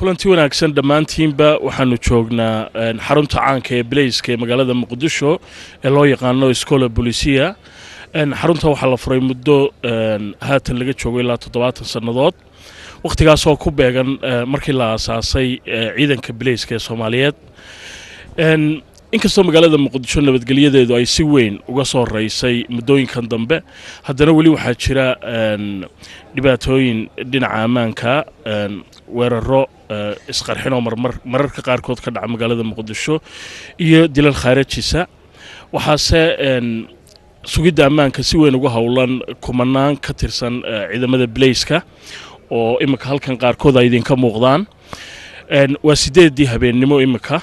kulanti wanaagsan dhammaantiinba waxaanu joognaa xarunta caanka ee Blaiska ee magaalada Muqdisho ee loo yaqaano Iskola Bulisiya. xarunta waxaa la furay muddo haatan laga joogo ilaa 70 sanadood, waqtigaas oo ku beegan markii la aasaasay ciidanka Blaiska ee Soomaaliyeed. inkastoo magaalada Muqdisho nabadgelyadeedu ay si weyn uga soo raysay muddooyinkan dambe, haddana weli waxaa jira dhibaatooyin dhinaca ammaanka, weeraro isqarxin oo mararka qaarkood ka dhaca magaalada Muqdisho iyo dilal khaarajisa. waxaase sugidda ammaanka si weyn uga howlan kumanaan ka tirsan ciidamada Blaiska oo imika halkan qaarkood ay idinka muuqdaan. waa 8 habeenimo imika.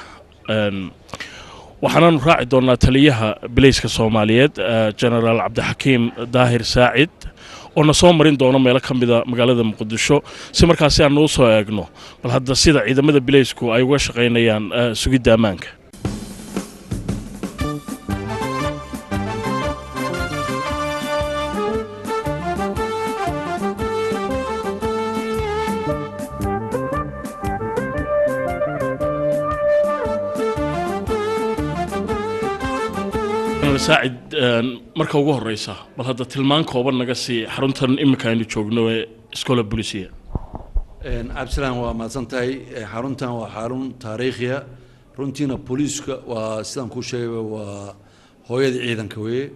waxaanu raaci doonaa taliyaha Blaiska Soomaaliyeed General Cabdixakiim Daahir Saacid oo na soo marin doona meelo ka mid ah magaalada Muqdisho si markaas aan u soo eegno bal hadda sida ciidamada Blaisku ay uga shaqeynayaan sugidda ammaanka. ساعد marka ugu horeysa bal hadda tilmaan kooban naga sii xaruntan imika aynu joogno ee Iskola Bulisiya. absalaan waa maasantahay. xaruntan waa xarun taariikhiya, runtiina booliiska waa sidaan ku sheegay waa hooyada ciidanka weeye.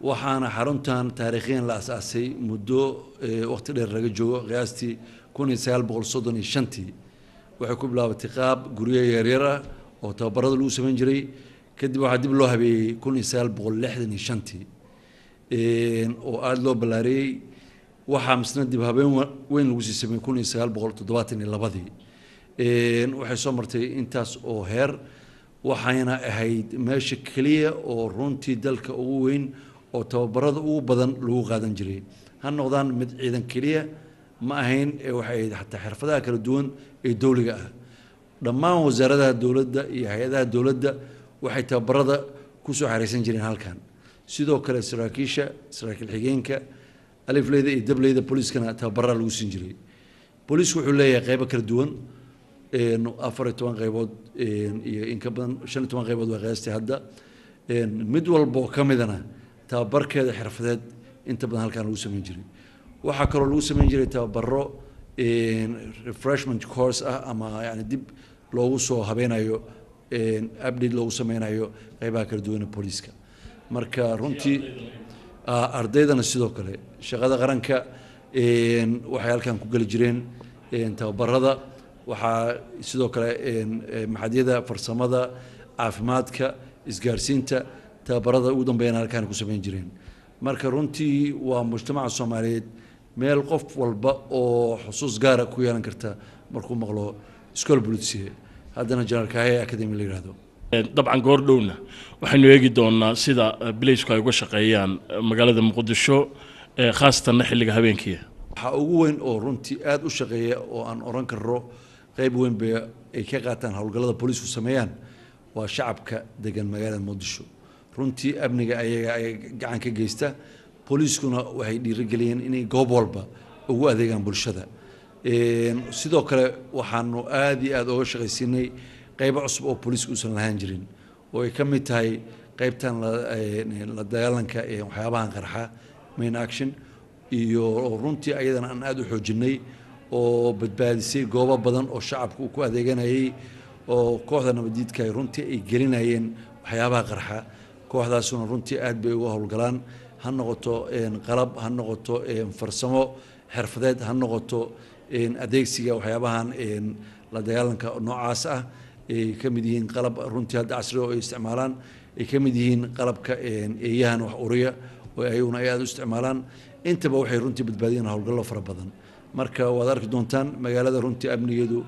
waxaana xaruntan taariikhiyan la aasaasay muddo waqti dheer laga joogo, qiyaastii 1935 waxay ku bilaabatay qaab guryo yaryar ah oo tababarada lagu sameyn jiray. kadib waxaa dib loo habeeyey 1965 oo aad loo ballaariyey. waxaa misna dib habeen weyn lagu sii sameeyey 1972. waxay soo martay intaas oo heer, waxayna ahayd meesha keliya oo runtii dalka ugu weyn oo tababarada ugu badan lagu qaadan jiray. ha noqdaan mid ciidan keliya ma ahayn, waxay ahayd xataa xirfadaha kala duwan ee dowliga ah. dhammaan wasaaradaha dowladda iyo hay-adaha dowladda waxay tababarada ku soo xareysan jireen halkan. sidoo kale saraakiil xigeenka alifleyda iyo dableyda booliiskana tababarada lagu siin jiray. booliisku wuxuu leeyahay qaybo kala duwan, 14 qaybood iyo in ka badan 15 qaybood waa qiyaastii hadda. mid walba ka midana tababarkeeda xirfadeed inta badan halkan lagu sameyn jiray. waxaa kaloo lagu sameyn jiray tababaro refreshment course ah, ama yani dib loogu soo habeenayo update loogu sameynayo qaybaha kala duwan ee booliiska. marka runtii ardaydana sidoo kale shaqada qaranka waxay halkan ku gali jireen tababarada. waxaa sidoo kale maxadiyada farsamada, caafimaadka, isgaarsiinta tababarada ugu dambeeyana halkan ku sameyn jireen. marka runtii waa mujtamaca Soomaaliyeed meel qof walba oo xusuus gaar ah ku yeelan karta markuu maqlo Iskola Bulisiya, haddana General Kahaya Academy la yiraahdo. dabcan goor dhowna waxaynu eegi doonaa sida Blaisku ay uga shaqeeyaan magaalada Muqdisho khaasatan xilliga habeenkii. waxa ugu weyn oo runtii aad u shaqeeya oo aan oran karo qayb weyn bay ay ka qaataan howlgallada booliisku sameeyaan waa shacabka degan magaalada Muqdisho. runtii amniga ayaga ay gacan ka geysta, booliiskuna waxay dhiirigeliyeen inay goob walba ugu adeegaan bulshada. sidoo kale waxaanu aad iyo aad uga shaqaysiinay qaybo cusub oo booliisku uusan lahaan jirin, oo ay ka mid tahay qaybtan la dagaalanka waxyaabahan qarxa main action, iyo runtii ayadana aan aad u xoojinay oo badbaadisay goobo badan oo shacabku ku adeeganayay oo kooxda nabadiidka ay runtii ay gelinayeen waxyaabaha qarxa. kooxdaasuna runtii aad bay uga howlgalaan, ha noqoto qalab, ha noqoto farsamo xirfadeed, ha noqoto adeegsiga waxyaabahan la dagaalanka noocaas ah. ay ka mid yihiin qalab runtii hadda casri oo ay isticmaalaan, ay ka mid yihiin qalabka eeyahan wax uriya oo ayaguna ay aad u isticmaalaan. intaba waxay runtii badbaadiyeen howlgallo fara badan. marka waad arki doontaan magaalada runtii amnigeedu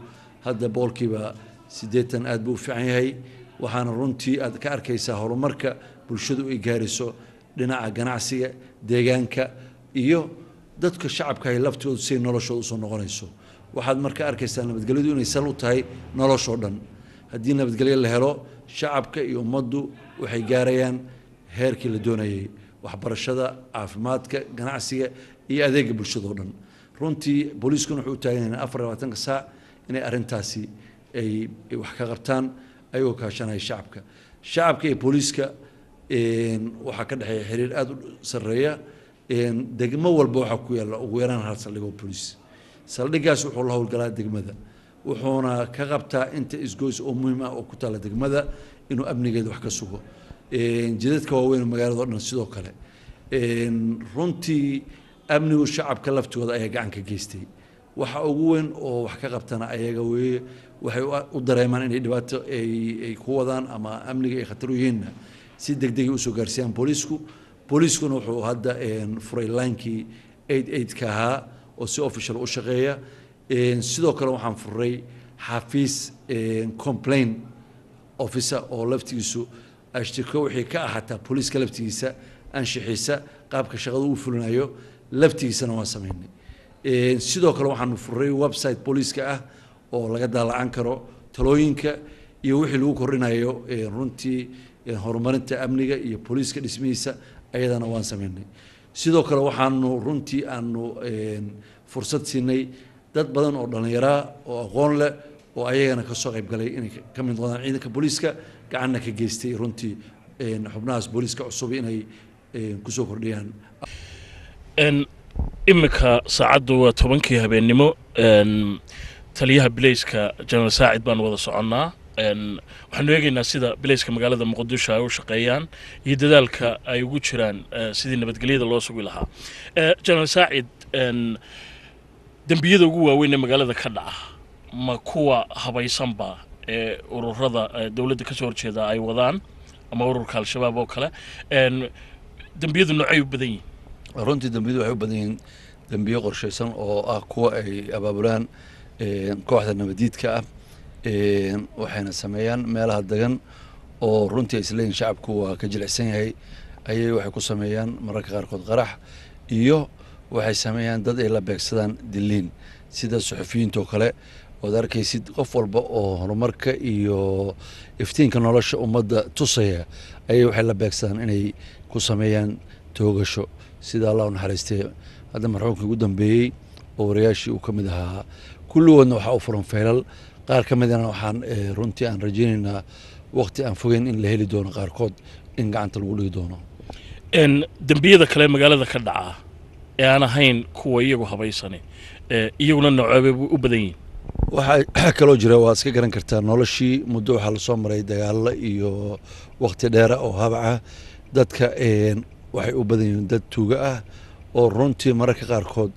hadda boqolkiiba 80 aad buu u fiican yahay. waxaana runtii aad ka arkaysaa horumarka bulshadu ay gaarayso dhinaca ganacsiga, deegaanka iyo dadka shacabka ay laftoodu si noloshooda u soo noqonayso. waxaad marka arkaysaa nabadgelyadu inay sal u tahay noloshoo dhan. haddii nabadgelyo la helo, shacabka iyo ummaddu waxay gaarayaan heerkii la doonayay: waxbarashada, caafimaadka, ganacsiga iyo adeegga bulshada oo dhan. runtii booliiskuna wuxuu u taagan yahay 24 saac inay arrintaasi ay wax ka qabtaan ayagoo kaashanaya shacabka iyo booliiska waxaa ka dhexeeya xiriir aad u sarreeya degmo walba waxaa ku yaalla ugu yaraan hal saldhig oo booliis saldhiggaas wuxuu la howlgalaa degmada wuxuuna ka qabtaa inta isgoys oo muhiim ah oo ku taalla degmada inuu amnigeeda wax ka sugo jidadka waaweyn magaalada oo dhan sidoo kale runtii amnigu shacabka laftooda ayaa gacan ka geystay waxa ugu weyn oo wax ka qabtana ayaga weeye waxay u dareemaan inay dhibaato ay ku wadaan ama amniga ay khatar u yihiinna si degdeg ay usoo gaarsiiyaan booliiskuna wuxuu hadda furay linekii 88ka ahaa oo si official u shaqeeya sidoo kale waxaan furay xafiis complain officer oo laftigiisu ashtirka wixii ka ahaata booliiska laftigiisa anshixiisa qaabka shaqada uu fulinayo laftigiisana waan sameynay sidoo kale waxaan furay website booliiska ah oo laga daalacan karo talooyinka iyo wixii lagu korinayo runtii horumarinta amniga iyo booliiska dhismihiisa ayadana waan sameynay sidoo kale waxaanu runtii aanu fursad siinay dad badan oo dhalinyaro oo aqoon leh oo ayagana ka soo qayb galay inay ka mid noqdaan ciidanka booliiska gacanna ka geystay runtii xubnahaas booliiska cusub inay kusoo kordhiyaan imika saacaddu waa 10kii habeennimo taliyaha bilayska General Saacid baan wada soconnaa waxaanu eegaynaa sida bilayska magaalada Muqdisho ay u shaqeeyaan iyo dadaalka ay ugu jiraan sidii nabadgelyada loo sugi lahaa General Saacid dambiyada ugu waaweyn ee magaalada ka dhaca ma kuwa habaysanba ee ururada dawladda ka soo horjeeda ay wadaan ama ururka al-shabaab oo kale dambiyadu noocay u badan yihiin runtii dambiyadu waxay u badan yihiin dambiyo qorshaysan oo ah kuwa ay abaabulaan kooxda nabadiidka ah waxayna sameeyaan meelaha degan oo runtii isleeyin shacabku waa ka jilicsan yahay ayay waxay ku sameeyaan mararka qaarkood qarax iyo waxay sameeyaan dad ay la beegsadaan diliin sida suxufiyiinta oo kale ood arkaysid qof walba oo horumarka iyo iftiinka nolosha ummadda tusaya ayay waxay la beegsadaan inay ku sameeyaan toogasho sida allah u naxariistay hadda marxuumkii ugu dambeeyey oo warayaashii uu ka mid ahaa kulligoodna waxaa u furan feelal qaar ka midana waxaan runtii aan rajaynaynaa waqti aan fogeyn in la heli doono qaarkood in gacanta lagu dhigi doono dambiyada kale magaalada ka dhaca ee aan ahayn kuwa iyagu habaysane iyaguna nooceebay u badan yihiin waxaa kaloo jira waa iska garan kartaa noloshii muddo waxaa lasoo maray dagaalo iyo waqti dheera oo habaca dadka waxay u badan yihiin dad tuuga ah oo runtii mararka qaarkood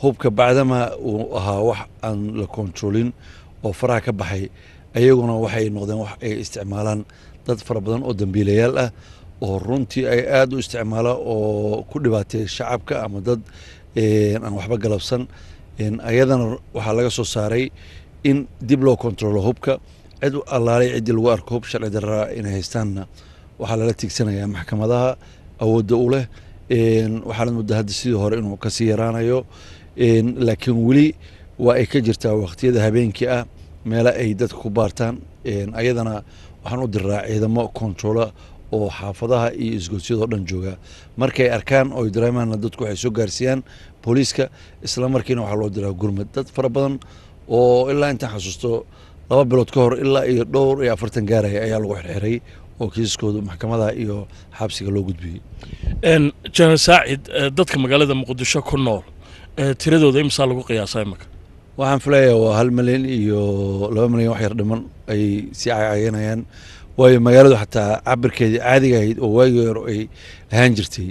hubka bacdama uu ahaa wax aan la kontroolin oo faraha ka baxay ayaguna waxay noqdeen wax ay isticmaalaan dad fara badan oo dambiilayaal ah oo runtii ay aad u isticmaala oo ku dhibaatay shacabka ama dad aan waxba galabsan ayadana waxaa laga soo saaray in dib loo kontrolo hubka cid allaalay ciddii lagu arko hub sharci darraa inay haystaanna waxaa lala tiigsanayaa maxkamadaha awoodda u leh waxaana muddo hadda sidii hore inuu kasii yaraanayo laakiin weli waa ay ka jirtaa waqtiyada habeenkii ah meela ay dadka ku baartaan ayadana waxaan u diraa ciidamo kontrola oo xaafadaha iyo isgoodsyadoo dhan jooga markay arkaan oo ay dareemaanna dadku waxay soo gaarsiiyaan booliiska isla markiina waxaa loo diraa gurmad dad fara badan oo ilaa intaan xasuusto 2 bilood ka hor ilaa iyo dhowr iyo 40 gaaraya ayaa lagu xirxiray oo kiisaskooda maxkamadaha iyo xabsiga loo gudbiyey General Saacid dadka magaalada Muqdisho ku nool tiradooda imisa lagu qiyaasaa imika waxaan filayaa waa 1 milyan iyo 2 milyan wax yar dhiman ay si cayaynayaan waayo magaaladu xataa cabirkeedii caadiga ahayd oo waagii hore ay ahaan jirtay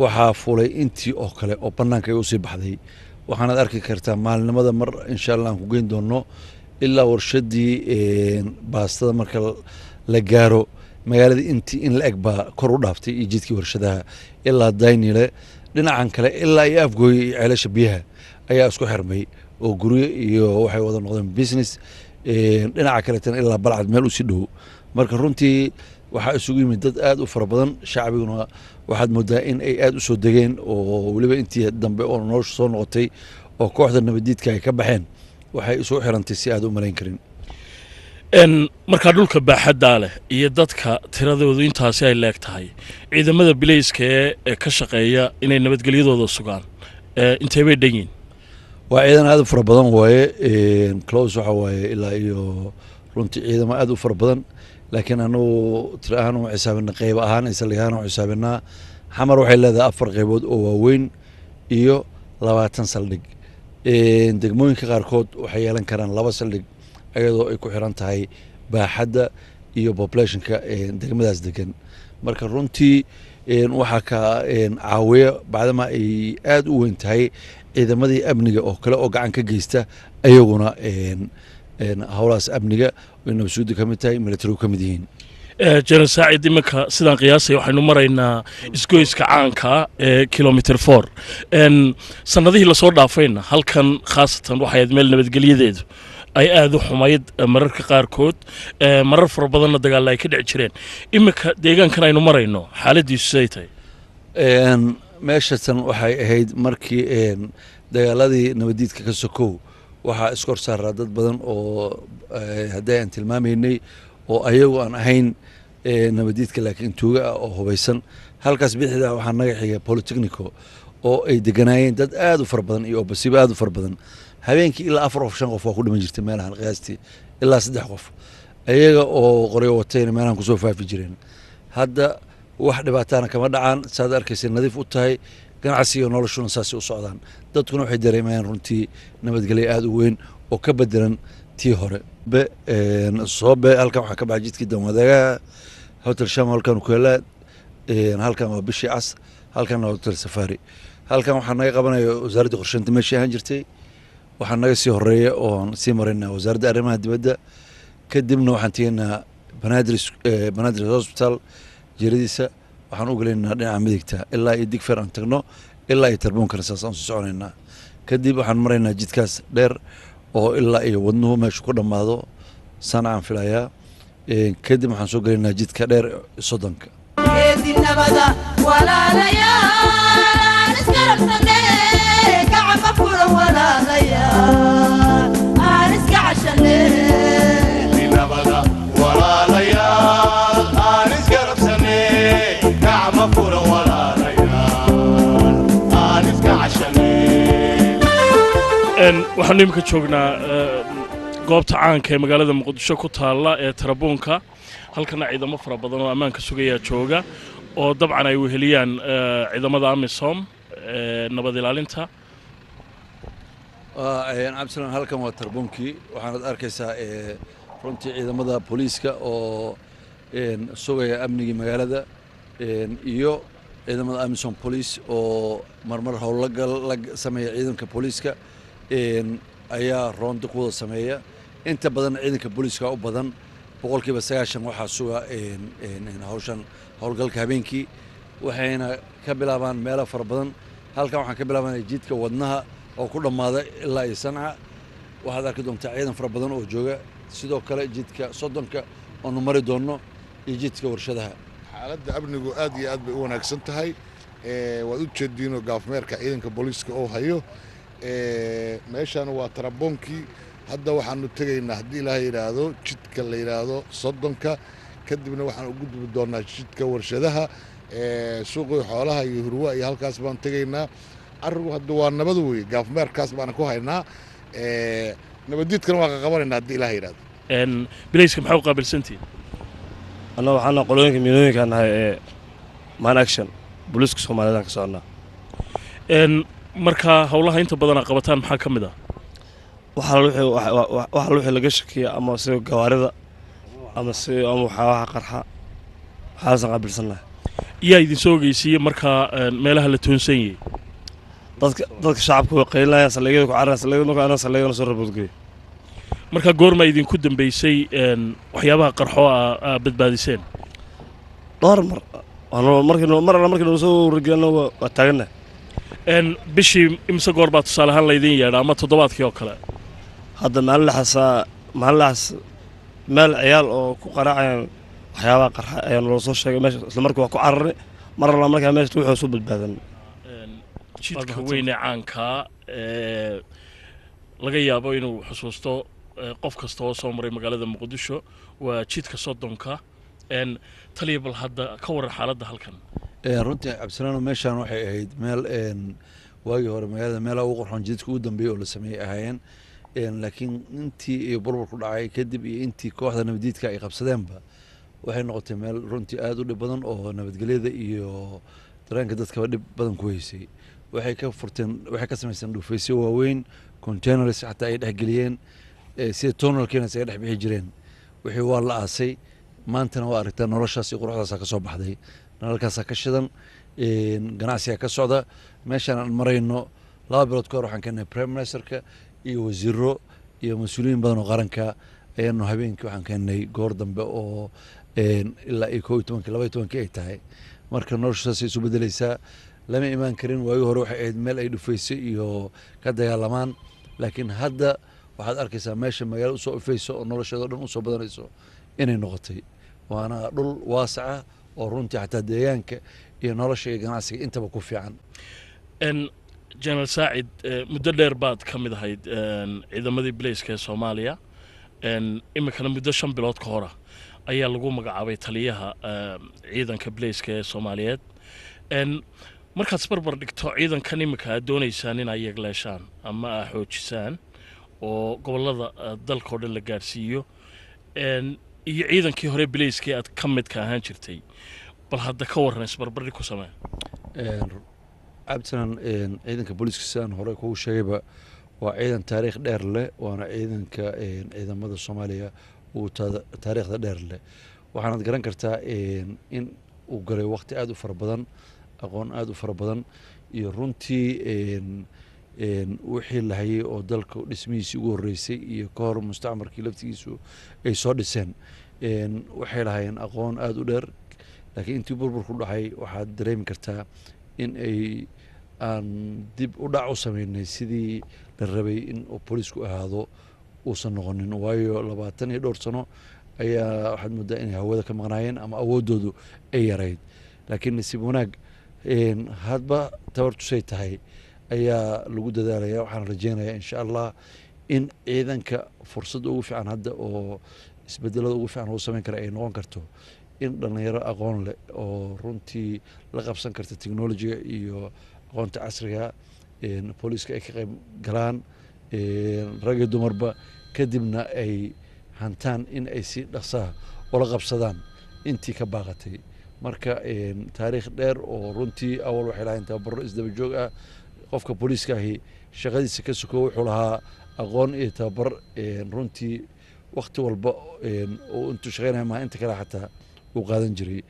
waxaa fulay intii oo kale oo bannaanka ay usii baxday waxaanaad arki kartaa maalinimada mar insha allah aan ku geyn doono ilaa warshadii baastada marka la gaaro magaalada intii in la eg baa kor u dhaaftay iyo jidkii warshadaha ilaa daynile dhinacan kale ilaa iyo afgooy iyo ceelasha biyaha ayaa isku xirmay oo guryo iyo waxay wada noqdeen business dhinaca kaleetana ilaa balcad meel usii dhow marka runtii waxaa isugu yimid dad aad u fara badan shacbiguna waxaad moodaa in ay aad u soo degeen oo weliba intii dambe oo nolosha soo noqotay oo kooxda nabadiidka ay ka baxeen waxay isugu xirantay si aad u malayn karin markaa dhulka baaxaddaa leh iyo dadka tiradoodu intaasi ay leeg tahay ciidamada bilayska ee ka shaqeeya inay nabadgelyadooda sugaan intee bay dhan yihiin waa ciidan aad u fara badan waaye close waxa waaye ilaa iyo runtii ciidamo aad u fara badan laakiin anagu tiro ahaan u xisaabinaa qayb ahaan isla ahaan u xisaabinaa xamar waxay leedahay 4 qaybood oo waaweyn iyo 20 saldhig degmooyinka qaarkood waxay yeelan karaan 2 saldhig ayadoo ay ku xiran tahay baaxadda iyo populationka degmadaas degan marka runtii waxa ka caawiya bacdama ay aad u weyn tahay ciidamadii amniga oo kale oo gacan ka geysta ayaguna howlahaas amniga way nabadsuudi ka mid tahay military ka mid yihiin General Saacid iminka sidaan qiyaasay waxaynu maraynaa isgoyska caanka ee kilometer 4 sanadihii la soo dhaafayna halkan khaasatan waxay ahayd meel nabadgelyadeedu ay aad u xumayd mararka qaarkood marar fara badanna dagaal ay ka dhici jireen iminka deegaankan aynu marayno xaaladiisu siday tahay meeshatan waxay ahayd markii dagaaladii nabadiidka ka sokow waxaa iskor saaraa dad badan oo haddii aan tilmaamaynay oo ayagu aan ahayn nabadiidka laakiin tuuga ah oo hubaysan halkaas bixida waxaa naga xiga polytechnico oo ay deganaayeen dad aad u fara badan iyo basiibo aad u fara badan habeenkii ilaa 4 qof 5 qof waa ku dhiman jirtay meelahan qiyaastii ilaa 3 qof ayaga oo qoryo watayna meelahan kusoo faafi jireen hadda wax dhibaatana kama dhacaan saad arkaysa nadiif u tahay ganacsiga noloshuna saasi u socdaan dadkuna waxay dareemayaan runtii nabadgelyo aad u weyn oo ka bedelan tii hore soobe halkan waxaa ka baxay jidkii danwadaagaha hotel sham halkan ku yaala halkan waa bishii cas halkan waa hotel safari halkan waxaa naga qabanaya wasaaradda qorsheynta meeshii ahaan jirtay waxaa naga sii horeeya oon sii maraynaa wasaaradda arrimaha dibadda kadibna waxaan tegaynaa banaadir hospital jiradiisa waxaan u gelaynaa dhinaca midigta ilaa iyo digfer aan tagno ilaa iyo tarbuunkana saas aan soo soconaynaa kadib waxaan maraynaa jidkaas dheer oo ilaa iyo wadnuhu meesha ku dhammaado sana aan filayaa kadib waxaan soo gelaynaa jidka dheer soddonka waxaanu imika joognaa goobta caanka ee magaalada muqdisho ku taalla ee tarabuunka halkana ciidamo fara badan oo ammaanka sugaya jooga oo dabcan ay weheliyaan ciidamada amisom nabad ilaalinta cabdisalaan halkan waa tarabuunkii waxaanad arkaysaa runtii ciidamada booliiska oo sugaya amnigii magaalada iyo ciidamada amisom police oo marmar howlgal la sameeya ciidanka booliiska ayaa roondo ku wada sameeya inta badan ciidanka booliiska u badan 90% waxaa suga hawshan howlgalka habeenkii waxayna ka bilaabaan meelo fara badan halkan waxaan ka bilaabanay jidka wadnaha oo ku dhammaada ilaa iyo Sanca waxaad arki doontaa ciidan fara badan oo jooga sidoo kale jidka soddonka oo mari doono iyo jidka warshadaha xaaladda amnigu aad iyo aad bay u wanaagsan tahay waad u jeediino gaafmeerka ciidanka booliiska oo hayo meeshan waa tarabuunkii hadda waxaanu tegaynaa haddii ilaahay yidhaahdo jidka la yidhaahdo soddonka kadibna waxaan u gudbi doonaa jidka warshadaha suuqii xoolaha iyo hurwa iyo halkaas baan tegaynaa arrigu hadda waa nabad weeye gaafmeerkaas baan ku haynaa nabadiidkana waa qaqabanaynaa haddii ilaahay yidhaahdo bilayska maxay u qaabilsantiin annaga waxaana qolooyinka miilooyinka nahay man action booliiska Soomaaliyeed ka soconaa marka howlaha inta badan qabataan maxaa ka mid ah waxa wixii laga shakiyo ama sida gawaarida ama waxa qarxa waxaas qaabilsanahay yaa idin soo geysiyay marka meelaha la toonsan yahay dadka shacabku way qeylaya saldhigyada ku cararayaan saldhigyada marka ana saldhigyada soo rabadgay marka goorma idin ku dambeysay waxyaabaha qarxo ah badbaadiseen dhowr markii soo wargelino waa taagana bishii imse goor baa tusaale ahaan laydin yeedha ama toddobaadkii oo kale hadda maalin meel ciyaal oo ku qaraacayaan waxyaabaha qarxa ayaan loo soo sheegay meesha isla markii waa ku cararnay mar alla markaa meesha wuxuu soo badbaadan jidka weyn ee caanka laga yaabo inuu xusuusto qof kasta oo soo maray magaalada muqdisho waa jidka soddonka taliya bal hadda ka waran xaaladda halkan runtii cabdisalaan meeshaan waxay ahayd meel waagii hore magaalada meelaha ugu qurxoon jidadka ugu dambeeyey oo la sameeyey ahaayeen laakiin intii iyo burburku dhacay kadib iyo intii kooxda nabadiidka ay qabsadeenba waxay noqotay meel runtii aad u dhib badan oo nabadgelyada iyo dareenka dadkaba dhib badan ku haysay waxay ka samaysteen dhufaysyo waaweyn containers xataa ay dhexgeliyeen sida tunnelkiina isaga dhex bixi jireen wixii waa la aasay maantana waa aragtaa noloshaas iyo quruxdaasa ka soo baxday nalalkaasaa ka shidan ganacsiga ka socda meeshaan aan marayno 2 bilood ka hor waxaan keenay prime ministerka iyo wasiiro iyo mas-uuliyiin badan oo qaranka ayaanu habeenkii waxaan keenay goor dambe oo ilaa iyo 12 ay tahay marka noloshaasay isu bedelaysaa lama imaan karin waagii hore waxay ahayd meel ay dhufaysay iyo ka dagaalamaan laakiin hadda waxaad arkaysaa meesha magaalo usoo ifayso oo nolosheeda dhan usoo badanayso inay noqotay waana dhul waasaca oo runtii xataa deegaanka iyo nolosha iyo ganacsiga intaba ku fiican General Saacid muddo dheer baad ka mid ahayd ciidamadii Blaiska ee Soomaaliya imikana muddo 5 bilood ka hor ayaa lagu magacaabay taliyaha ciidanka Blaiska ee Soomaaliyeed markaad isbarbar dhigto ciidankan imika aad doonaysaan in ay yeegleeshaan ama ay xoojisaan oo gobolada dalka oo dhan la gaarsiiyo iyo ciidankii hore Blaiska aad ka mid ka ahaan jirtay bal hadda ka waran isbarbar dhig ku samee abtan ciidanka booliska sidaan hore kugu sheegayba waa ciidan taariikh dheer leh waana ciidanka ciidamada Soomaaliya uu taariikhda dheer leh waxaad garan kartaa in uu galay waqti aad u fara badan aqoon aad u fara badan iyo runtii wixii la hayay oo dalka dhismihiisii ugu horeysay iyo ka hor mustacmarkii laftigiisu ay soo dhiseen waxay lahaayeen aqoon aad u dheer laakiin intii burburku dhacay waxaad dareemi kartaa in ay aan dib u dhac u sameynay sidii la rabay in uu booliisku ahaado uusan noqonin waayo 20 iyo dhowr sano ayaa waxaad moodaa inay hawada ka maqnaayeen ama awoodoodu ay yarayd laakiin nasiib wanaag hadba tabartusay tahay ayaa lagu dadaalaya waxaan rajeynayaa insha Allah in ciidanka fursad ugu fiican hadda oo isbedelada ugu fiican oo sameyn kara ay noqon karto in dhalinyaro aqoon leh oo runtii la qabsan karta technology iyo aqoonta casriga booliiska ay ka qayb galaan rag iyo dumarba kadibna ay hantaan in ay si dhaqsaa oo la qabsadaan intii ka baaqatay marka taariikh dheer oo runtii awal waxay lahayn tababaro isdaba joog ah qofka booliiska ahi shaqadiisa ka suko wuxuu lahaa aqoon iyo tababar runtii waqti walba oo intuu shaqeynaya ma inta kale xataa uu qaadan jiray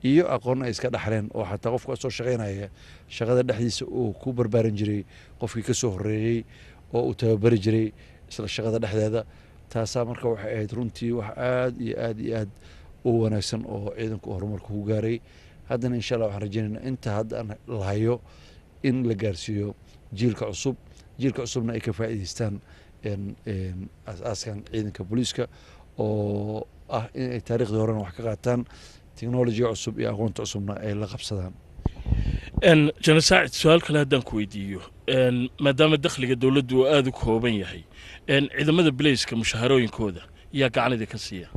iyo aqoon ay iska dhaxleen oo xataa qofka soo shaqeynaya shaqada dhexdiisa uu ku barbaarin jiray qofkii ka soo horeeyay oo uu tababari jiray isla shaqada dhexdeeda taasaa marka waxay ahayd runtii wax aad iyo aad u wanaagsan oo ciidanku horumarka ku gaaray haddana insha Allah waxaan rajeynaynaa inta hadda la hayo in la gaarsiiyo jiilka cusubna ay ka faa'iideystaan aaskan ciidanka booliiska oo ah in ay taariikhdii horena wax ka qaataan technology cusub iyo aqoonta cusubna ay la qabsadaan General Saacid su'aal kale haddaan ku weydiiyo maadaama dakhliga dawladdu uu aad u kooban yahay ciidamada Blaiska mushaharooyinkooda yaa gacanida ka siiya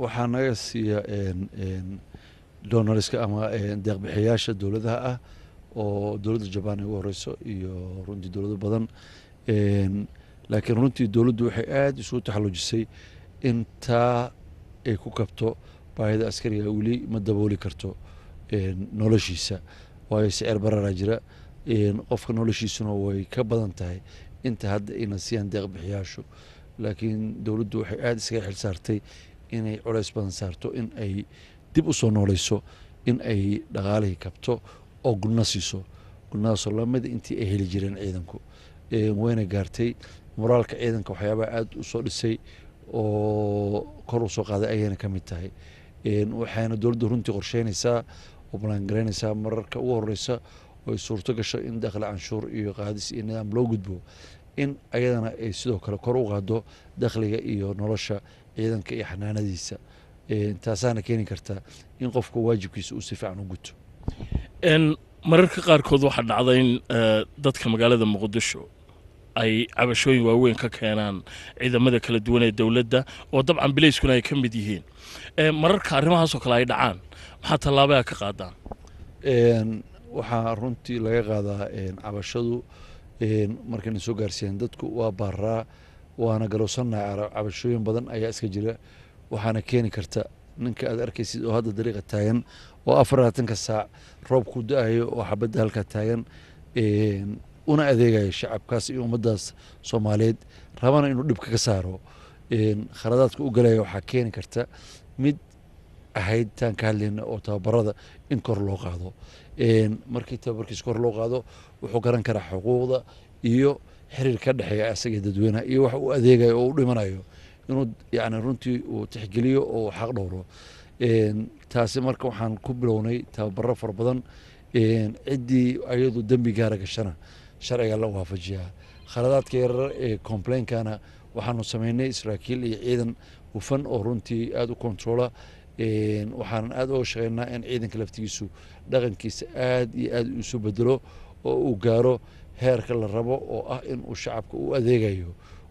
waxaa naga siiya donorska ama deeq-bixiyaasha dawladaha ah oo dawladda Japan ay ugu horeyso iyo runtii dawlado badan laakiin runtii dawladdu waxay aad isugu taxallujisay inta ay ku kabto baahida askariga weli ma dabooli karto noloshiisa waayo sicir barara jira qofka noloshiisuna way ka badan tahay inta hadda ayna siiyaan deeq-bixiyaashu laakiin dawladdu waxay aad iskaga xil saartay inay culays badan saarto in ay dib u soo nooleyso in ay dhaqaalihii kabto oo gulna siiso gulnadaasoo lamida intii ay heli jireen ciidanku wayna gaartay moraalka ciidanka waxyaabaha aad u soo dhisay oo kor u soo qaaday ayayna ka mid tahay waxayna dawladdu runtii qorsheynaysaa oo ballaangaraynaysaa mararka ugu horeysa oo ay suurto gasho in dakhli canshuur iyo qaadis iyo nidaam loo gudbo in ayadana ay sidoo kale kor u qaado dakhliga iyo nolosha ciidanka iyo xanaanadiisa taasaana keeni karta in qofka waajibkiisa uu si fiican u guto mararka qaarkood waxaa dhacda in dadka magaalada Muqdisho ay cabashooyin waaweyn ka keenaan ciidamada kala duwan ee dawladda oo dabcan Blaiskuna ay ka mid yihiin mararka arrimahaas oo kale ay dhacaan maxaa tallaabada ka qaadaan waxaa runtii laga qaadaa cabashadu markayna soo gaarsiiyeen dadku waa baaraa waana galowsannahay cabashooyin badan ayaa iska jira waxaana keeni karta ninka aad arkaysid oo hadda dariiqa taagan oo 24 saac roob ku da'ayo oo xabadda halka taagan una adeegayo shacabkaas iyo ummadaas Soomaaliyeed rabana inuu dhibka ka saaro khaladaadka u galaya waxa keeni karta mid ahayd tan ka hadlayna oo tababarada in kor loo qaado markii tababarkiis kor loo qaado wuxuu garan karaa xuquuqda iyo xiriir ka dhaxeeya asaga dadweynaha iyo wax uu adeegayo oo u dhimanayo inuu yani runtii uu tixgeliyo oo xaq dhowro taasi marka waxaan ku bilownay tababaro far badan ciddii ayadu dembi gaara gashana sharciga la waafajiyaa khaladaadka yarar ee complain-kana waxaanu samaynay saraakiil iyo ciidan hufan oo runtii aad u controla waxaan aad uga shaqeynaa in ciidanka laftigiisu dhaqankiisa aad iyo aad isu bedelo oo uu gaaro heerka la rabo oo ah in uu shacabka u adeegayo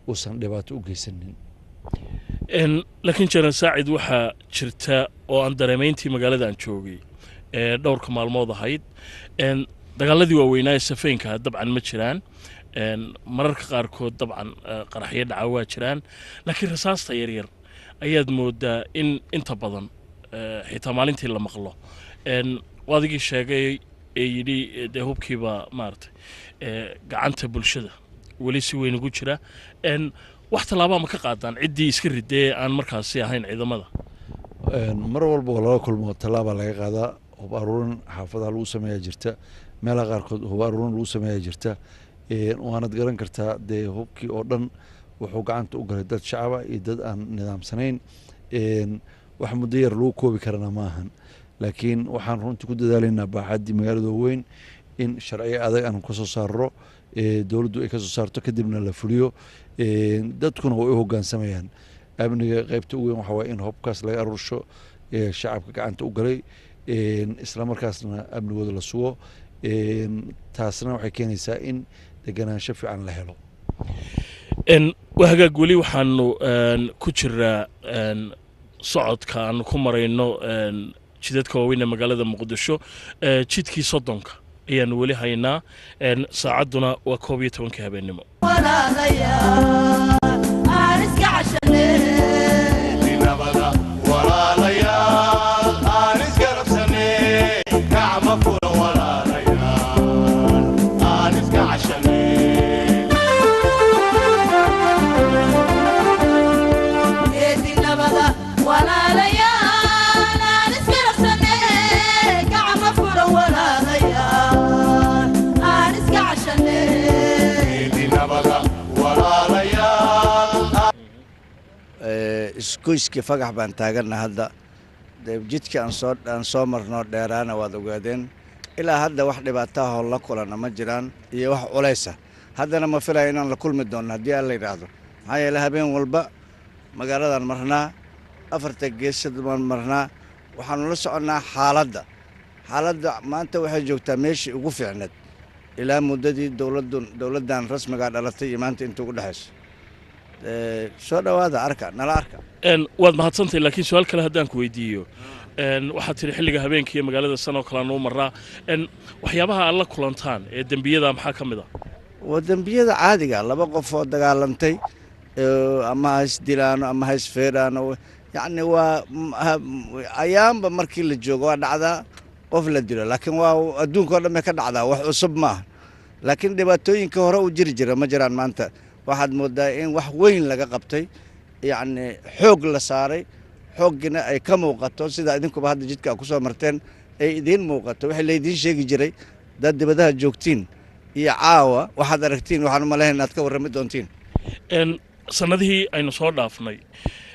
uusan dhibaato u geysanin laakiin General Saacid waxaa jirta oo aan dareemayntii magaalada aan joogay dhowrka maalmood ahayd dagaaladii waaweynaa ee safeynka dabcan ma jiraan mararka qaarkood dabcan qaraxyo dhaca waa jiraan laakiin rasaasta yaryar ayaad moodaa in inta badan xitaa maalintii la maqlo waadigii sheegay ee yidhi dee hubkiiba maaragtay gacanta bulshada weli si weyn ugu jira wax tallaabaa ma ka qaadaan ciddii iska ridee aan markaasi ahayn ciidamada mar walba oo laga kulmo tallaabaa laga qaadaa hub aruurin xaafadaha lagu sameeyaa jirta meelaha qaarkood hub aruurin lagu sameeyaa jirta waanad garan kartaa dee hubkii oo dhan wuxuu gacanta u galay dad shacaba iyo dad aan nidaamsanayn wax muddo yar lagu koobi karana ma ahan laakiin waxaan runtii ku dadaalaynaa baaxaddii magaalada weyn in sharciyo adag aan ka soo saarro dowladdu ay ka soo saarto kadibna la fuliyo dadkuna way u hoggaansamayaan amniga qaybta ugu weyn waxaa waaye in hubkaas laga aruursho shacabka gacanta u galay isla markaasna amnigooda la sugo taasna waxay keenaysaa in deganaansho fiican la helo hagaag weli waxaanu ku jiraa socodka aanu ku marayno jidadka waaweyn ee magaalada muqdisho jidkii soddonka ayaanu weli haynaa saacadduna waa 12 habeenimo isgoyskii fagax baan taagana hadda jidkii aan soo marno dheeraana waad ogaadeen ilaa hadda wax dhibaataha oo la kulana ma jiraan iyo wax culaysa haddana ma filayo inaan la kulmi doono haddii aan la yidhaahdo maxaa yeele habeen walba magaaladan marnaa afarta geesad baan marnaa waxaanu la soconnaa xaaladda maanta waxay joogtaa meeshii ugu fiicneed ilaa muddadii dowladdan rasmigaa dhalatay iyo maanta inta ugu dhexayso soo dhawaada nala arka waad mahadsantahay laakiin su'aal kale haddaan ku weydiiyo waxaad tiri xilliga habeenkii magaalada san oo kale aan u maraa waxyaabaha aad la kulantaan ee dembiyada maxaa ka mid ah waa dembiyada caadiga laba qof oo dagaalantay ama ha isdilaano ama ha isfeeraano yacni waa ayaanba markii la joogo waa dhacdaa qof la dilo laakiin waa adduunka oo dhan bay ka dhacdaa wax cusub maaha laakiin dhibaatooyinka hore u jira ma jiraan maanta waxaad moodaa in wax weyn laga qabtay yacni xoog la saaray xooggina ay ka muuqato sida idinkuba hadda jidka ku soo marteen ay idiin muuqato waxay laydiin sheegi jiray dad dibadaha joogtiin iyo caawa waxaad aragtiin waxaan u malayn inaad ka warrami doontiin sanadihii aynu soo dhaafnay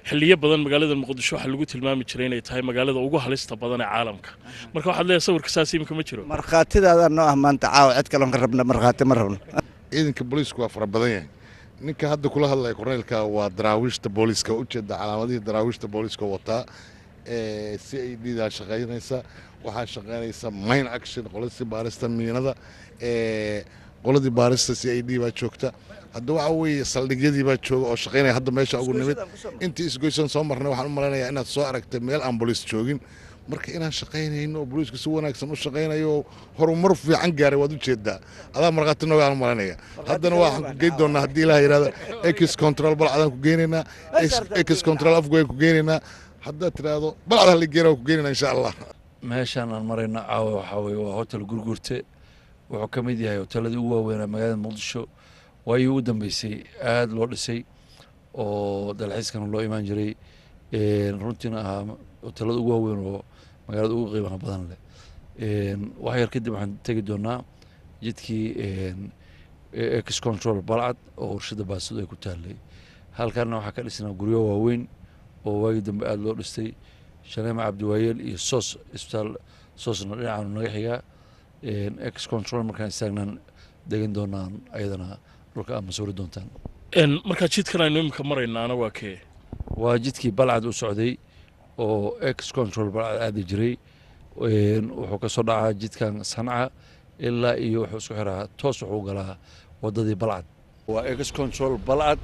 xilliyo badan magaalada muqdisho waxaa lagu tilmaami jiray inay tahay magaalada ugu halista badan ee caalamka marka waxaad leedahay sawirka saas imika ma jiro markhaatidaada noo ah maanta caawa cid kaloon ka rabna markhaati ma rabno ciidanka booliisku waa fara badan yahay ninka hadda kula hadlaya korneylka waa daraawiishta booliiska ujeeda calaamadihii daraawiishta booliiska wataa si ay dhiidaa shaqaynaysa waxaa shaqaynaysa main action qoladii baarista miinada qoladii baarista si ay dhii baa joogta hadda waxa weeye saldhigyadii baa jooga oo shaqaynaya hadda meesha ugu nimid intii isgoysan soo marnay waxaan u malaynayaa inaad soo aragtay meel aan booliis joogin marka inaan shaqaynayno booliisku si wanaagsan u shaqaynayo horumar fiican gaaray waad u jeedaa adaa markhaati noogaan malanaya haddana waxaan ku geyn doonaa haddii ilaah yidhahdo ex control balcadaan ku geynaynaa ex control afgoyn ku geynaynaa haddaad tidhaahdo balcad haligeena ku geynaynaa insha allah meeshaan aan marayno caawa waxaa weeye waa hotel gurgurte wuxuu ka mid yahay hoteeladii ugu waaweynaa magaalada muqdisho waayii ugu dambeysay aada loo dhisay oo dalxiiskana loo imaan jiray runtiina ahaa hoteelada ugu waaweyn oo magaalada ugu qiimaha badan leh wax yar kadib waxaan tegi doonaa jidkii ex control balcad oo warshada baasadu ay ku taallay halkaana waxaa ka dhisnaa guryo waaweyn oo waagii dambe aada loo dhistay shaleema cabdiwaayeel iyo soos isbitaal soosna dhinacaanu naga xigaa ex control markaan istaagnaan degan doonaan ayadana dhulka aad masawiri doontaan markaa jidkan aynu imika maraynaana waa kee waa jidkii balcad u socday oo ex control balcad aadi jiray wuxuu ka soo dhacaa jidkan sanca ilaa iyo wuxuu isku xiraa toos wuxuu galaa waddadii balcad waa ex control balcad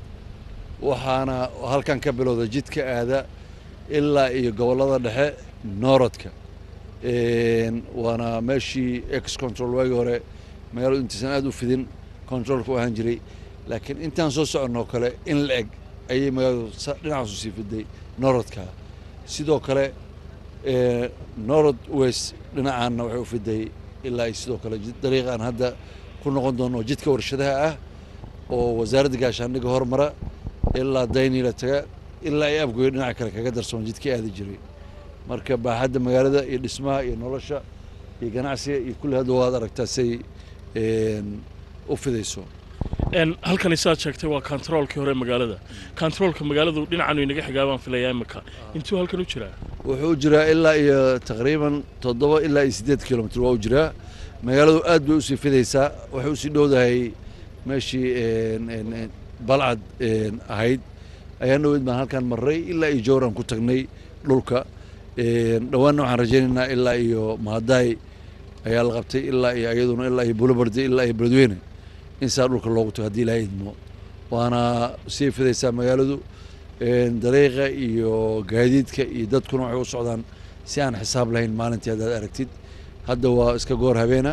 waxaana halkan ka bilowda jidka aada ilaa iyo gobollada dhexe noorodka waana meeshii ex control waagii hore magaaladu intaysan aada u fidin controlka u ahaan jiray laakiin intaan soo soconnoo kale in la eg ayay magaaladu dhinacaasu sii fiday noorodka sidoo kale norod west dhinacaanna waxay u fiday ilaa sidoo kale dariiqaan hadda ku noqon doono jidka warshadaha ah oo wasaaradda gaashaandhigga hormara ilaa dayniila taga ilaa ay afgoyo dhinaca kale kaga darsoon jidkii aadi jiray marka baaxadda magaalada iyo dhismaha iyo nolosha iyo ganacsiga iyo kulli hadda waad aragtaa say u fidayso halkani saad sheegtay waa kontaroolkii hore magaalada kontaroolka magaaladu dhinacan inaga xigaa baan filayaa imika intuu halkan u jiraa wuxuu u jiraa ilaa iyo taqriiban 7 ilaa 8 kilomitir waa u jiraa magaaladu aad bay usii fidaysaa waxay usii dhowdahay meeshii balcad ahayd ayaan dhaweyd baan halkan marray ilaa iyo jowran ku tagnay dhulka dhowaanna waxaan rajaynaynaa ilaa iyo maadaay ayaa la qabtay ilaa iyo iyaduna ilaa iyo bulobardi ilaa iyo beledweyne in saa dhulka loogu tago haddii ilaahay idmo waana sii fidaysaa magaaladu dariiqa iyo gaadiidka iyo dadkuna waxay u socdaan si aan xisaab lahayn maalintii haddaad aragtid hadda waa iska goor habeena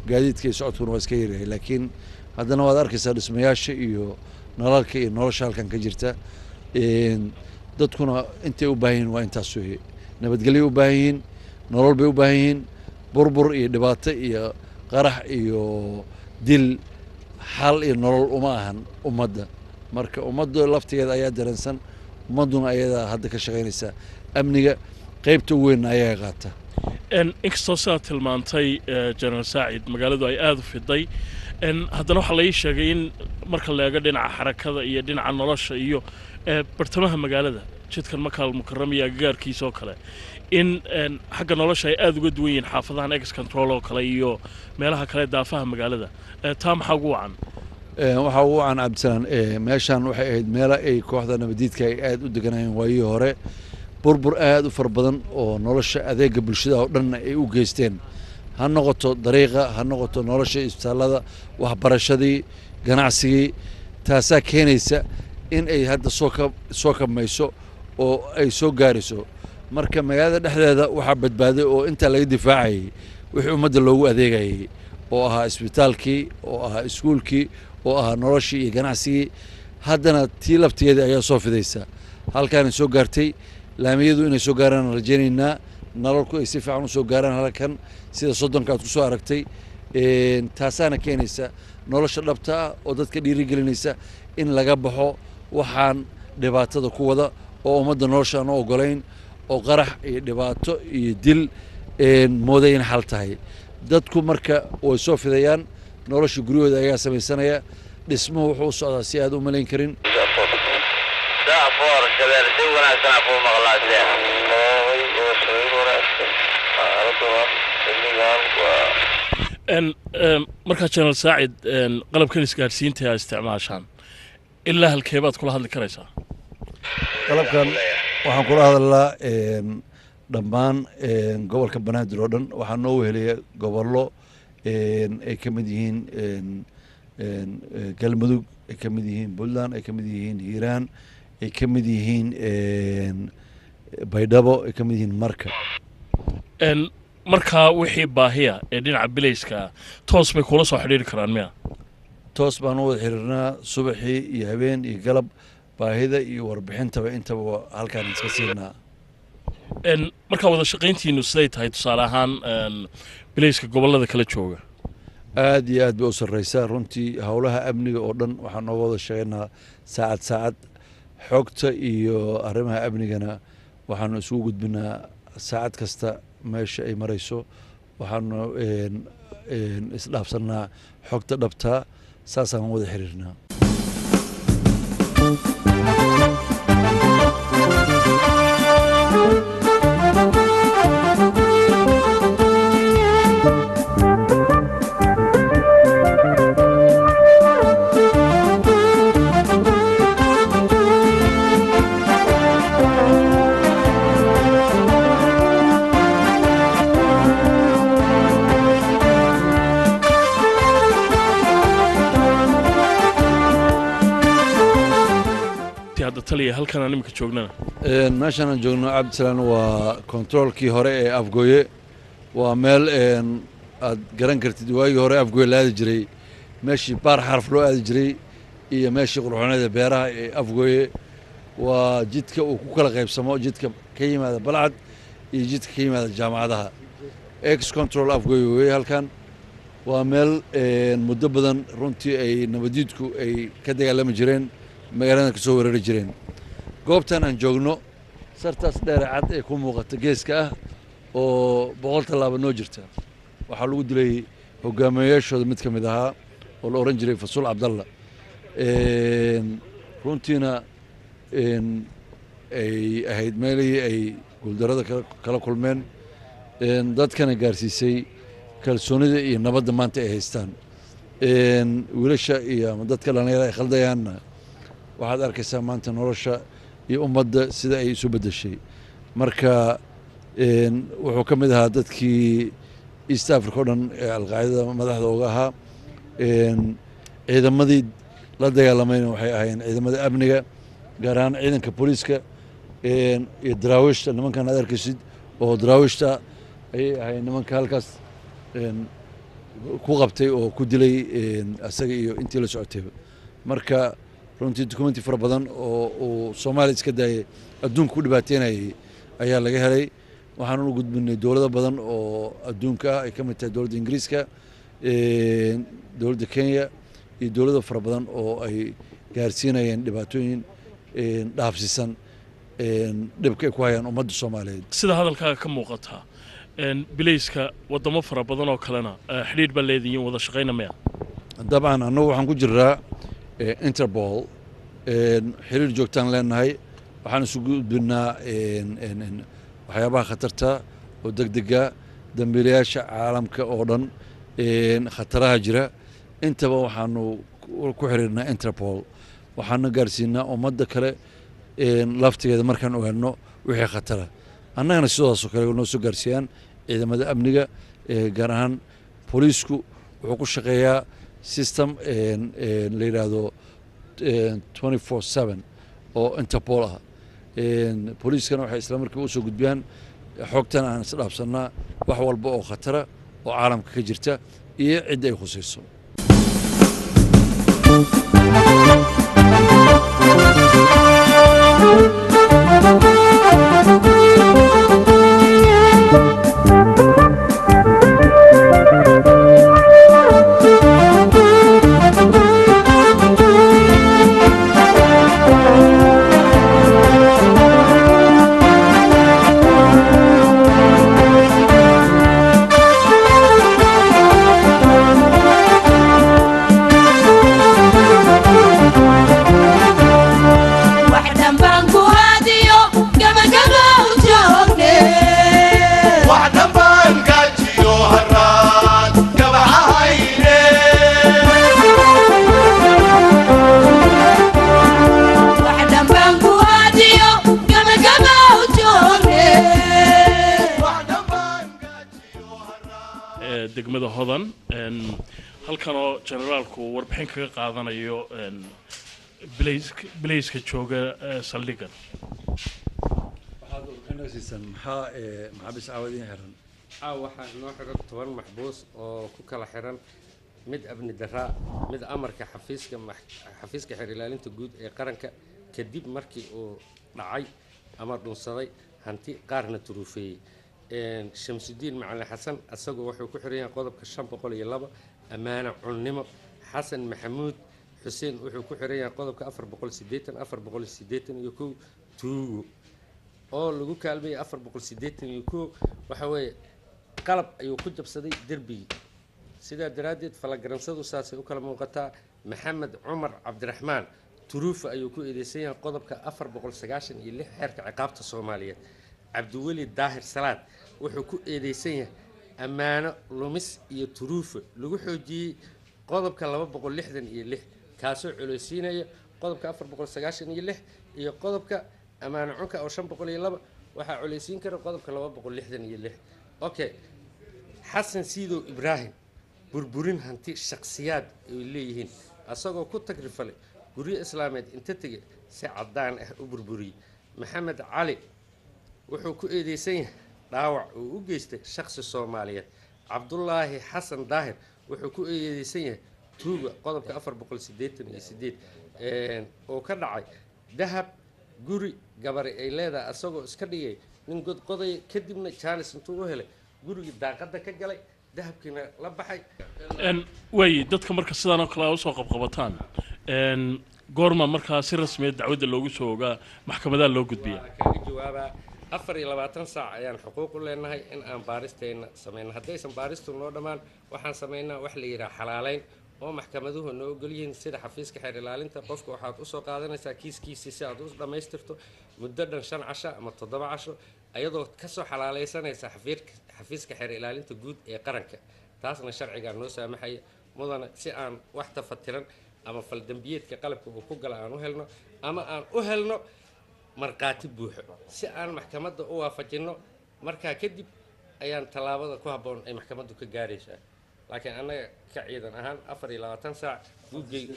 gaadiidka iyo socodkuna waa iska yaryahay laakiin haddana waad arkaysaa dhismayaasha iyo nalalka iyo nolosha halkan ka jirta dadkuna intay u baahan yihin waa intaas weeye nabadgelyo u baahan yihiin nolol bay u baahan yihiin burbur iyo dhibaato iyo qarax iyo dil xal iyo nolol uma ahan ummadda marka ummadda laftigeeda ayaa dareensan ummadduna ayadaa hadda ka shaqaynaysa amniga qaybta ugu weynna ayaga qaata inkastoo sidaad tilmaantay jenaraal saacid magaaladu ay aada u fiday haddana waxaa la ii sheegay in marka la eego dhinaca xarakada iyo dhinaca nolosha iyo bartamaha magaalada jidkan makaal mukarram iyo agagaarkiisa oo kale in xagga nolosha ay aada uga duwan yihiin xaafadahan ex control oo kale iyo meelaha kale daafaha magaalada taa maxaa ugu wacan waxaa ugu wacan cabdisalaan meeshaan waxay ahayd meelo ay kooxda nabadiidka ay aada u deganayeen waayihii hore burbur aada u fara badan oo nolosha adeega bulshada oo dhanna ay u geysteen ha noqoto dariiqa ha noqoto nolosha isbitaallada waxbarashadii ganacsigii taasaa keenaysa in ay hadda soo kabmayso oo ay soo gaarayso marka magaalada dhexdeeda waxaa badbaaday oo intaa laga difaacayay wixii ummadda loogu adeegayay oo ahaa isbitaalkii oo ahaa iskuulkii oo ahaa noloshii iyo ganacsigii haddana tii laftigeeda ayaa soo fidaysa halkaanay soo gaartay laamiyadu inay soo gaaraan rajaynaynaa nalalku ay si fiican u soo gaaraan halkan sida soddonka aad ku soo aragtay taasaana keenaysa nolosha dhabta ah oo dadka dhiirigelinaysa in laga baxo waxaan dhibaatada ku wada oo ummadda nolosha aan u ogolayn oo qarax iyo dhibaato iyo dil mooday in xal tahay dadku marka way soo fidayaan nolosha guryahooda ayaa samaysanaya dhismuhu wuxuu u socdaa si aad u malayn karin markaa jenaraal saacid qalabkan isgaadhsiinta aa isticmaashaan ilaa halkeebaad kula hadli karaysaa qalabkan waxaan kula hadalnaa dhammaan gobolka banaadir oo dhan waxaa noo weheliya gobollo ay ka mid yihiin galmudug ay ka mid yihiin puntland ay ka mid yihiin hiiraan ay ka mid yihiin baydhabo ay ka mid yihiin marka markaa wixii baahiya ee dhinaca bilayska toos bay kula soo xidhiiri karaan miya toos baan u wada xiriirnaa subaxii iyo habeen iyo galab baahida iyo warbixintaba intaba halkaan iska siinaa markaa wada shaqayntiinu siday tahay tusaale ahaan bilayska gobollada kala jooga aad iyo aad bay u sarraysaa runtii howlaha amniga oo dhan waxaan nooga wada shaqaynaa saacad xogta iyo arrimaha amnigana waxaanu isugu gudbinaa saacad kasta meesha ay marayso waxaanu isdhaafsannaa xogta dhabtaa saasaan wada xiriirnaa halkan nimka joognana meeshan aan joogno cabdisalaan waa controlkii hore ee afgooye waa meel aad garan kartid waagii hore afgooye la aadi jiray meeshii baar xarf loo aadi jiray iyo meeshii qurxoonada beeraha ee afgooye waa jidka uu ku kala qaybsamo jidka ka yimaada balcad iyo jidka ka yimaada jaamacadaha ex control afgooye weeye halkan waa meel muddo badan runtii ay nabadiidku ay ka dagaalami jireen magaalada ka soo weerari jireen goobtan aan joogno sartaas dheer cad ee ku muuqata geeska ah oo 100 tallaabo noo jirta waxaa lagu dilay hogaamiyayaashooda mid ka mid ahaa oo la oran jiray Fasuul Cabdalla runtiina ay ahayd meelihii ay guuldarada kala kulmeen dadkana gaarsiisay kalsoonida iyo nabadda maanta ay haystaan wiilasha iyo dadka dhalinyarada ay khaldayaanna waxaad arkaysaa maanta nolosha iyo ummadda sida ay isu beddeshay marka wuxuu ka mid ahaa dadkii East Africa oo dhan ee alqaacida madaxda uga ahaa ciidamadii la dagaalamayna waxay ahaayeen ciidamada amniga gaar ahaan ciidanka booliiska iyo daraawiishta nimankan aad arkaysid oo daraawiishta ayay ahaayeen nimanka halkaas ku qabtay oo ku dilay asaga iyo intii la socotayba marka runtii documenti fara badan oo uu Soomaaliya iska daayay adduunka u dhibaateynayay ayaa laga helay waxaan u gudbinay dawlado badan oo adduunka ay ka mid tahay dawladda Ingiriiska dawladda Kenya iyo dawlado fara badan oo ay gaarsiinayeen dhibaatooyin dhaafsiisan dhibka ay ku hayaan ummadda Soomaaliyeed sida hadalkaaga ka muuqata bilayska wadamo fara badan oo kalena xiriir baa leedahay wada shaqaynaya dabcan annagu waxaan ku jiraa Interpol xiriir joogtaan leenahay waxaan isugu gudbinaa waxyaabaha khatarta oo degdega dambiilayaasha caalamka oo dhan khataraha jira intaba waxaanu ku xiriirnaa Interpol waxaana gaarsiinaa ummadda kale laftigeeda markaan ogaano wixii khatara annagana sidaas oo kale noo soo gaarsiiyaan ciidamada amniga gaar ahaan booliisku wuxuu ku shaqeeyaa system la yiraahdo 24/7 oo Interpol ah booliiskana waxay isla markiiba u soo gudbiyaan xogtan aan isdhaafsanaa wax walba oo khatara oo caalamka ka jirta iyo cid ay khusayso degmada hodan halkan oo generaalku warbixin kaga qaadanayo bilayska jooga saldhigan waxaad warbixin nasiisan maxaa bis caawadin xiran waxaa inoo xiran 10 maxbuus oo ku kala xiran mid abni daraa mid amarka xafiiska xeer ilaalinta guud ee qaranka kadib markii uu dhacay ama dhunsaday hanti qaarna turuufeeyey Shamsuddin Macalin Xasan asagoo wuxuu ku xiran yahay qodobka 502 amaana cunnimo xasan maxamuud xuseen wuxuu ku xiran yahay qodobka 480 iyo tuugo oo lagu kaalmay 481 waxa weeye qalab ayuu ku jabsaday derbigi sida daraadeed falagaransadu saasay u kala muuqataa maxamed cumar cabdiraxmaan turuufa ayuu ku eedeysan yahay qodobka 496 xeerka ciqaabta Soomaaliyeed cabdiweli daahir salaad wuxuu ku eedeysan yahay amaano lumis iyo turuufa lagu xoojiyay qodobka 266 kaasoo culeysiinaya qodobka 496 iyo qodobka amaano cunka oo 502 waxa culeysiin kara qodobka 266 okay xasan siidow ibraahim burburin hanti shakhsiyaad ay leeyihiin asagoo ku tagrifalay guryo islaameed inta tagay si cadaan ah u burburiyay maxamed cali wuxuu ku eedeysan yahay dhaawac uu u geystay shakhsi Soomaaliyeed cabdullaahi xasan daahir wuxuu ku eedeysan yahay tuuga qodobka 488 oo ka dhacay dahab guri gabar ay leedahay asagoo iska dhigay nin god qoday kadibna Charles intuu u helay guriga daaqada ka galay dahabkiina la baxay way dadka marka sidaan oo kale u soo qabqabataan goorma markaa si rasmi ah dacwadda loogu soo ogaa maxkamadaha loo gudbiyaa kaga jawaabaa 24 saac ayaan xuquuq u leenahay in aan baaristeena sameeyno haddaysan baaristu noo dhamaan waxaan sameynaa wax la yiraahdo xalaaleyn oo maxkamaduhu noo ogol yihiin sida xafiiska xeer ilaalinta qofka waxaad u soo qaadanaysaa kiiskiisa si aad u dhameystirto muddo dhan 5 casho ama 7 casho ayadoo ka soo xalaaleysanaysa xafiiska xeer ilaalinta guud ee qaranka taasna sharciga noo saamaxay mudana si aan wax tafatiran ama fal dambiyeedka qalabka uu ku gala aan u helno ama aan u helno marqaati buuxo si aan maxkamadda u waafajino markaa kadib ayaan talaabada ku habboon ay maxkamaddu ka gaaraysaa laakiin anaga ka ciidan ahaan 24 saac buugayga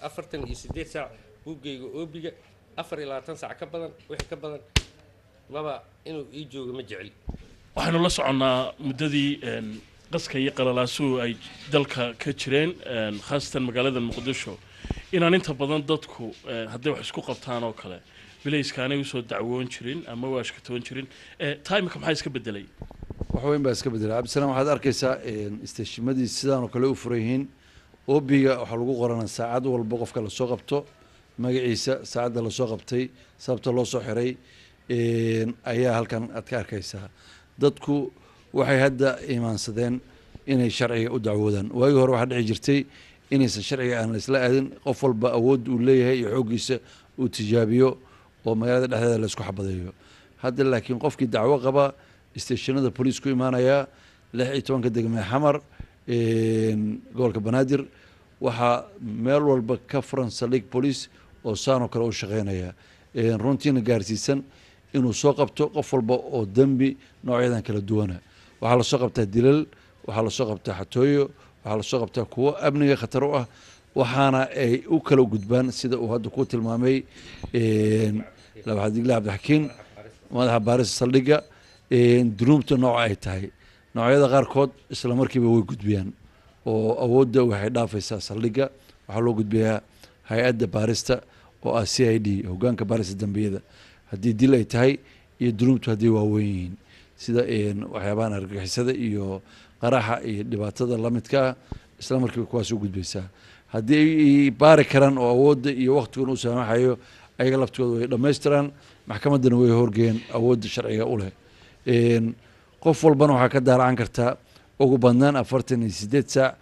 48 saac buugayga oobiga 24 saac ka badan wixii ka badan maba inuu ii joogo ma jecel waxaanu la soconnaa muddadii qaska iyo qalalaasuhu ay dalka ka jireen khaasatan magaalada Muqdisho inaan inta badan dadku hadday wax isku qabtaan oo kale bilayskaanay u soo dacwoon jirin ama waashka toon jirin timeka maxaa iska bedelay wax weyn baa iska bedelay cabdisalaam waxaad arkaysaa isteeshimadii sidaan oo kale u furan yihiin oobiga waxaa lagu qoranaa saacad walba qofka la soo qabto magaciisa saacadda la soo qabtay sababta loo soo xiray ayaa halkan aad ka arkaysaa dadku waxay hadda iimaansadeen inay sharciga u dacwoodaan waagii hore waxaa dhici jirtay inaysan sharciga aan la isla aadin qof walba awood uu leeyahay iyo xooggiisa uu tijaabiyo oo magaalada dhexdeeda la isku xabadeeyo hadda laakiin qofkii dacwo qaba isteeshinada booliisku imaanayaa 16 degme xamar gobolka banaadir waxaa meel walba ka furan saldhig booliis oo saanoo kale u shaqeynaya runtiina gaarsiisan inuu soo qabto qof walba oo dembi noocyadan kala duwana waxaa la soo qabtaa dilal waxaa la soo qabtaa xatooyo waxaa la soo qabtaa kuwo amniga khatar u ah waxaana ay u kala gudbaan sida uu hadda ku tilmaamay labaxdigle cabdixakiin madaxa baarista saldhigga dunuubta nooca ay tahay noocyada qaarkood isla markiiba way gudbiyaan oo awoodda waxay dhaafaysaa saldhigga waxaa loo gudbiyaa hay-adda baarista oo ah CID hoggaanka baarista dambiyada haddii dil ay tahay iyo dunuubtu haddii waaweyn yihiin sida waxyaabahan argagixisada iyo qaraxa iyo dhibaatada la midka ah isla markiiba kuwaas u gudbaysaa haddii ay baari karaan oo awoodda iyo waqtigan u saamaxayo ayaga laftooda way dhammaystiraan maxkamaddana way horgeeyeen awoodda sharciga u leh qof walbana waxaa ka daaracan kartaa ugu badnaan 48 saac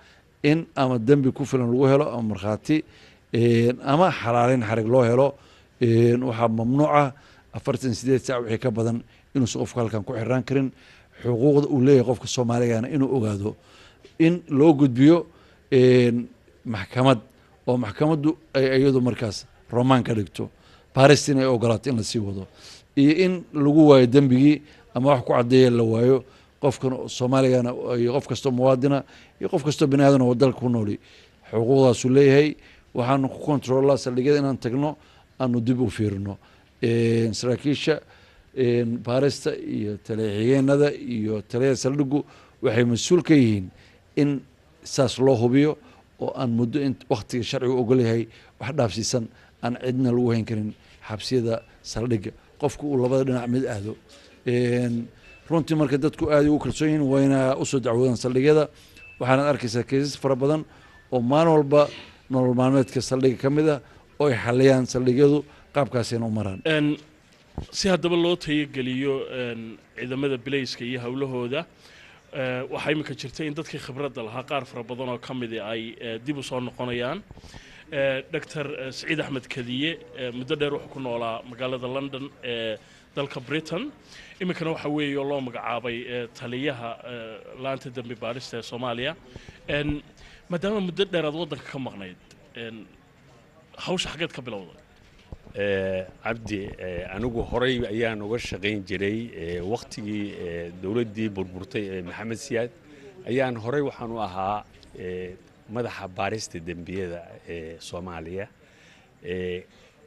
in ama dembi ku filan lagu helo ama markhaati ama xalaaleyn xarig loo helo waxaa mamnuuca 48 saac wixii ka badan inuusan qofka halkan ku xirnaan karin xuquuqda uu leeyahay qofka Soomaaligana inuu ogaado in loo gudbiyo maxkamad oo maxkamaddu ay iyadu markaas romaan ka dhigto baaristina ay ogolaato in la sii wado iyo in lagu waayo dembigii ama wax ku cadeeya la waayo qofkan Soomaaligana iyo qof kasto muwaadina iyo qof kasto bini aadan oo dalka ku nooli xuquuqdaas uu leeyahay waxaan ku controlaa saldhigyada inaan tagno aanu dib u fiirino saraakiisha baarista iyo taliya-xigeenada iyo taliyaha saldhigu waxay mas-uul ka yihiin in saas loo hubiyo oo aan muddo waktiga sharcigu ogolyahay wax dhaafsiisan aan cidna lagu hayn karin xabsiyada saldhiga qofku uu labada dhinac mid aado runtii marka dadku aad ugu kalsoon yihiin wayna usoo dacwoodaan saldhigyada waxaanad arkaysaa keesas fara badan oo maalin walba nolol maalmeedka saldhiga ka mid ah oo ay xaliyaan saldhigyadu qaabkaasayna u maraan si haddaba loo tayageliyo ciidamada bilayska iyo howlahooda waxaa imika jirta in dadkii khibradda lahaa qaar fara badan oo ka midi ay dib u soo noqonayaan doctor Saciid Axmed Kadiye muddo dheer wuxuu ku noolaa magaalada London ee dalka Britain imikana waxa weeye loo magacaabay taliyaha laanta dambi baarista ee Soomaaliya maadaama muddo dheer aad waddanka ka maqnayd hawsha xageed ka bilowday cabdi anigu horay ayaan uga shaqayn jiray waqtigii dawladdii burburtay ee maxamed siyaad ayaan horay waxaan u ahaa madaxa baarista dembiyada ee Soomaaliya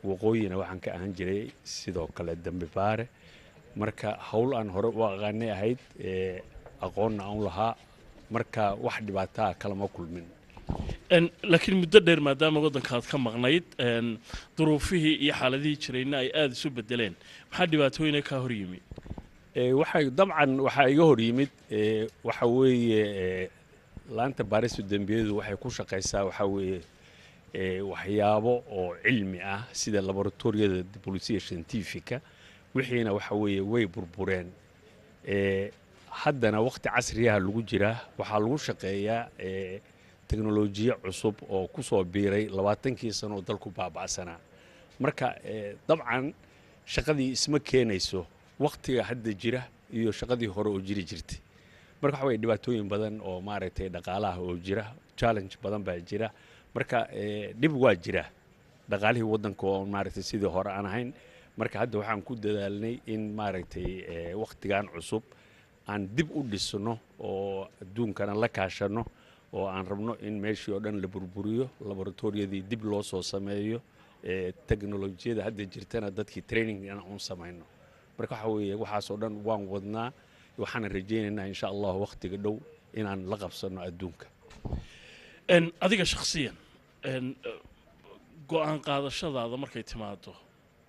waqooyina waxaan ka ahaan jiray sidoo kale dambi baare marka hawl aan hore u aqaanay ahayd aqoonna aan lahaa marka wax dhibaato ah kala ma kulmin laakiin muddo dheer maadaama waddankaad ka maqnayd duruufihii iyo xaaladihii jirayna ay aad isu bedeleen maxaa dhibaatooyin ka hor yimid waxaa iga hor yimid waxa weeye laanta baarista dembiyadu waxay ku shaqaysaa waxa weeye waxyaabo oo cilmi ah sida laboratoriyada bolisiya scientifica wixiina waxa weeye way burbureen haddana waqti casriyaha lagu jira waxaa lagu shaqeeyaa teknolojiya cusub oo ku soo biiray 20kii sano oo dalku baaba'sanaa marka dabcan shaqadii isma keenayso waqtiga hadda jira iyo shaqadii hore oo jiri jirtay marka waxa way dhibaatooyin badan oo maaragtay dhaqaalaha oo jira challenge badan baa jira marka dib waa jira dhaqaalihii waddanka oo maaragtay sidii hore aan ahayn marka hadda waxaan ku dadaalnay in maaragtay waqtigan cusub aan dib u dhisno oo adduunkana la kaashano oo aan rabno in meeshii oo dhan la burburiyo laboratoriyadii dib loo soo sameeyo teknolojiyada hadda jirtana dadkii training aan u sameeyno marka waxa weeye waxaas oo dhan waan wadnaa waxaan rajaynaynaa insha Allah waqtiga dhow inaan la qabsano adduunka adiga shakhsiyan go'aan qaadashadaada markay timaado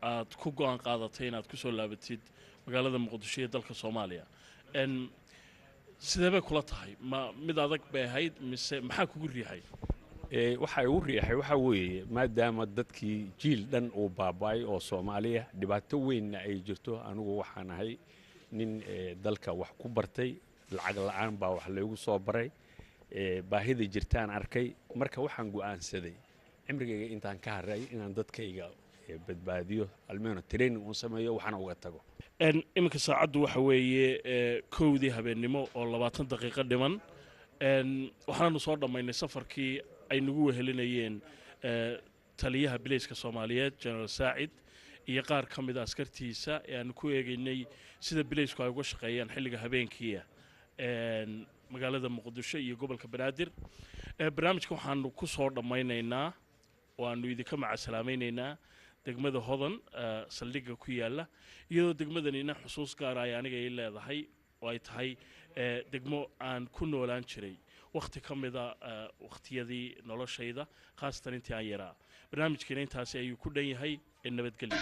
aad ku go'aan qaadatay inaad ku soo laabatid magaalada Muqdisho ee dalka Soomaaliya sidee bay kula tahay ma mid adag bay ahayd mise maxaa kugu riixay waxa ugu riixay waxa weeye maadaama dadkii jiil dhan uu baabay oo Soomaaliya dhibaato weyn ay jirto anigu waxaan ahay nin dalka wax ku bartay lacag la'aan baa wax lagu soo baray baahida jirtaan arkay marka waxaan go'aansaday cimrigayga intaan ka haray inaan dadkayga badbaadiyo almeeno training uu sameeyo waxaan uga tago iminka saacadu waxa weeye koowdii habeenimo oo 20 daqiiqo dhiman waxaanu soo dhamaynay safarkii ay nagu wehelinayeen taliyaha bilayska Soomaaliyeed General Saacid iyo qaar ka mid ah askartiisa ee aan ku eegaynay sida bilaysku ay uga shaqeeyaan xilliga habeenkii magaalada Muqdisho iyo gobolka Banaadir barnaamijka waxaanu ku soo dhamaynaynaa waanu idinka macasalaamaynaynaa degmada Hodan saldhiga ku yaala iyadoo degmadanina xusuus gaar ah aniga ay leedahay oo ay tahay degmo aan ku noolaan jiray waqti ka mid ah waqtiyadii noloshayda khaasatan intii aan yaraa barnaamijkeena intaasi ayuu ku dhan yahay nabadgelyo